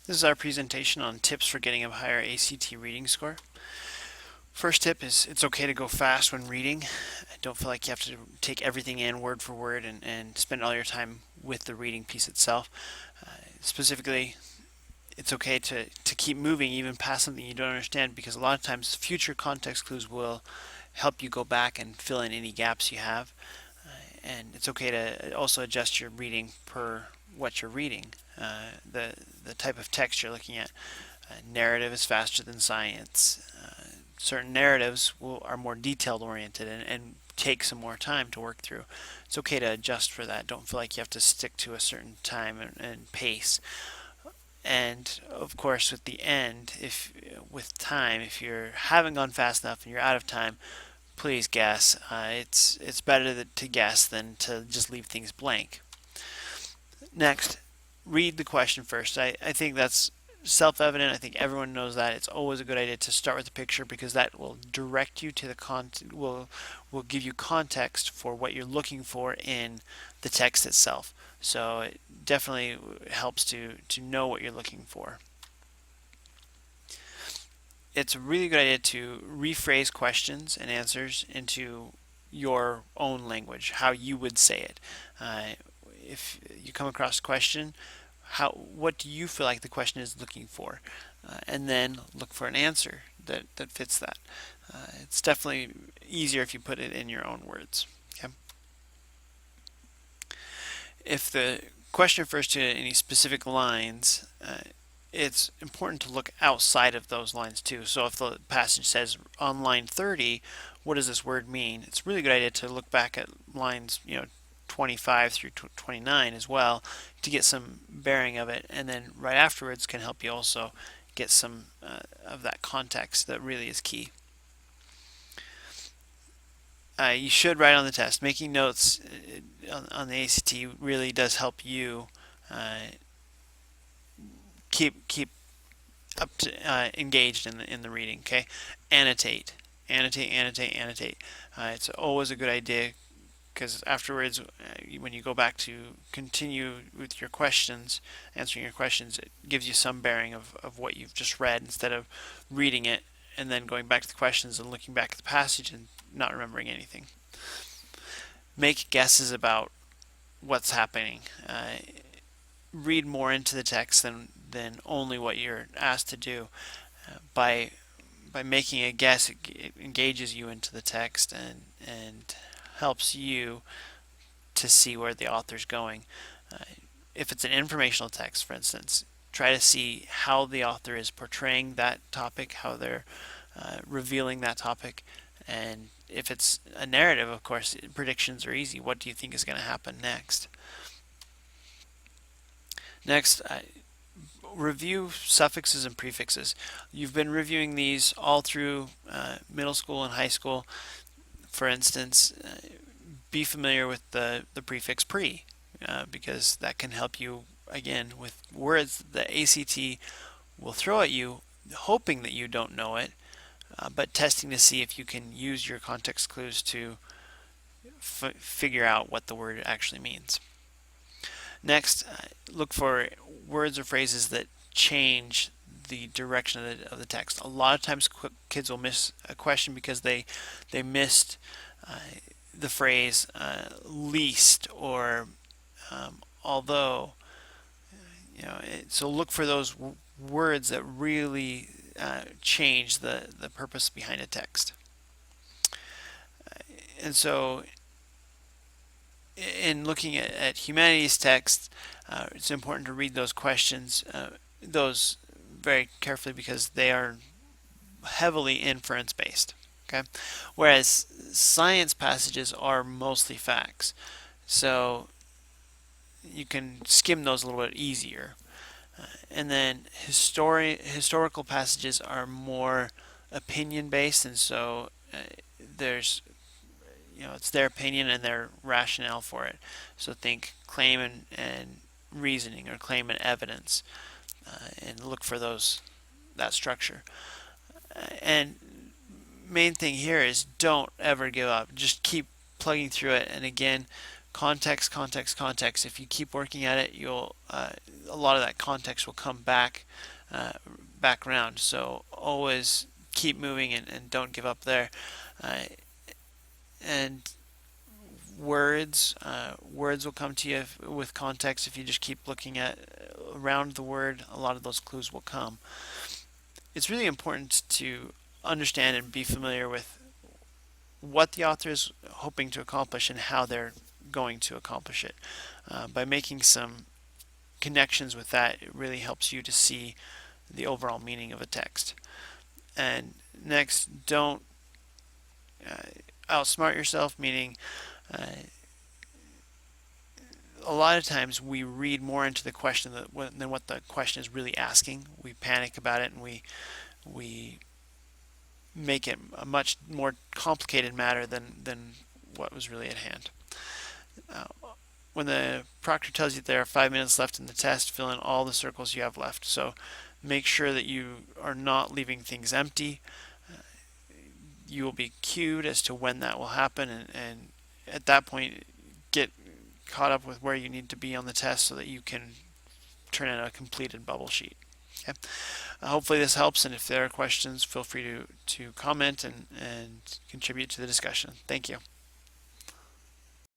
This is our presentation on tips for getting a higher ACT reading score. First tip is it's okay to go fast when reading. Don't feel like you have to take everything in word for word and spend all your time with the reading piece itself. Specifically, it's okay to keep moving even past something you don't understand, because a lot of times future context clues will help you go back and fill in any gaps you have. And it's okay to also adjust your reading per what you're reading, the type of text you're looking at. Narrative is faster than science. Certain narratives are more detailed oriented and take some more time to work through. It's okay to adjust for that. Don't feel like you have to stick to a certain time and pace. And of course, with the end, if you haven't gone fast enough and you're out of time, please guess. It's better to guess than to just leave things blank. Next, read the question first. I think that's self-evident. I think everyone knows that. It's always a good idea to start with the picture, because that will direct you to the will give you context for what you're looking for in the text itself. So it definitely helps to know what you're looking for. It's a really good idea to rephrase questions and answers into your own language, how you would say it. If you come across a question, what do you feel like the question is looking for? And then look for an answer that fits that. It's definitely easier if you put it in your own words. Okay? If the question refers to any specific lines, it's important to look outside of those lines too. So if the passage says on line 30, what does this word mean? It's a really good idea to look back at lines 25 through 29 as well to get some bearing of it, and then right afterwards can help you also get some of that context that really is key. You should write on the test. Making notes on the ACT really does help you keep up to engaged in the reading. Okay, annotate. It's always a good idea, because afterwards, when you go back to continue with your questions, answering your questions, it gives you some bearing of what you've just read, instead of reading it and then going back to the questions and looking back at the passage and not remembering anything. Make guesses about what's happening. Read more into the text than only what you're asked to do. By making a guess, it engages you into the text and helps you to see where the author's going. If it's an informational text, for instance, try to see how the author is portraying that topic, how they're revealing that topic. And if it's a narrative, of course, predictions are easy. What do you think is going to happen next? Next, review suffixes and prefixes. You've been reviewing these all through middle school and high school. For instance, be familiar with the prefix pre, because that can help you, again, with words the ACT will throw at you, hoping that you don't know it, but testing to see if you can use your context clues to figure out what the word actually means. Next, look for words or phrases that change the direction of the text. A lot of times kids will miss a question because they missed the phrase least or although. So look for those words that really change the purpose behind a text. And so in looking at humanities texts, it's important to read those questions, those very carefully, because they are heavily inference based. Okay, whereas science passages are mostly facts, so you can skim those a little bit easier. And then historical passages are more opinion based, and so there's it's their opinion and their rationale for it. So think claim and reasoning, or claim and evidence, and look for that structure. And main thing here is don't ever give up. Just keep plugging through it, and again, context, context, context. If you keep working at it, you'll a lot of that context will come back around. So always keep moving and don't give up there. And words will come to you with context. If you just keep looking at around the word, a lot of those clues will come. It's really important to understand and be familiar with what the author is hoping to accomplish and how they're going to accomplish it. By making some connections with that, it really helps you to see the overall meaning of a text. And next, don't outsmart yourself, meaning a lot of times we read more into the question than what the question is really asking. We panic about it and we make it a much more complicated matter than what was really at hand. When the proctor tells you there are 5 minutes left in the test, fill in all the circles you have left. So make sure that you are not leaving things empty. You will be cued as to when that will happen, and at that point get caught up with where you need to be on the test so that you can turn in a completed bubble sheet. Okay? Hopefully this helps, and if there are questions, feel free to comment and contribute to the discussion. Thank you.